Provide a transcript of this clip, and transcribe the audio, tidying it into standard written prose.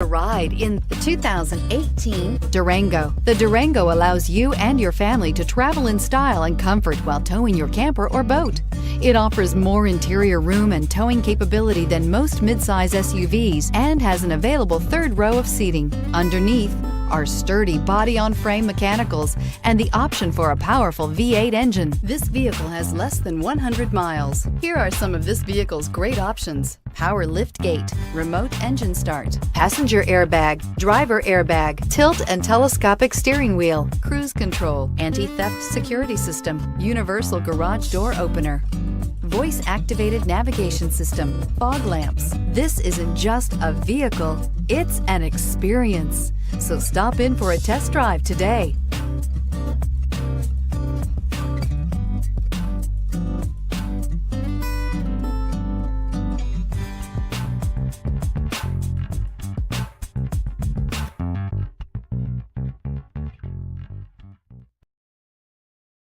A ride in the 2018 Durango. The Durango allows you and your family to travel in style and comfort while towing your camper or boat. It offers more interior room and towing capability than most midsize SUVs and has an available third row of seating. Underneath are sturdy body-on-frame mechanicals and the option for a powerful V8 engine. This vehicle has less than 100 miles. Here are some of this vehicle's great options: power liftgate, remote engine start, passenger airbag, driver airbag, tilt and telescopic steering wheel, cruise control, anti-theft security system, universal garage door opener, voice-activated navigation system, fog lamps. This isn't just a vehicle, it's an experience. So stop in for a test drive today.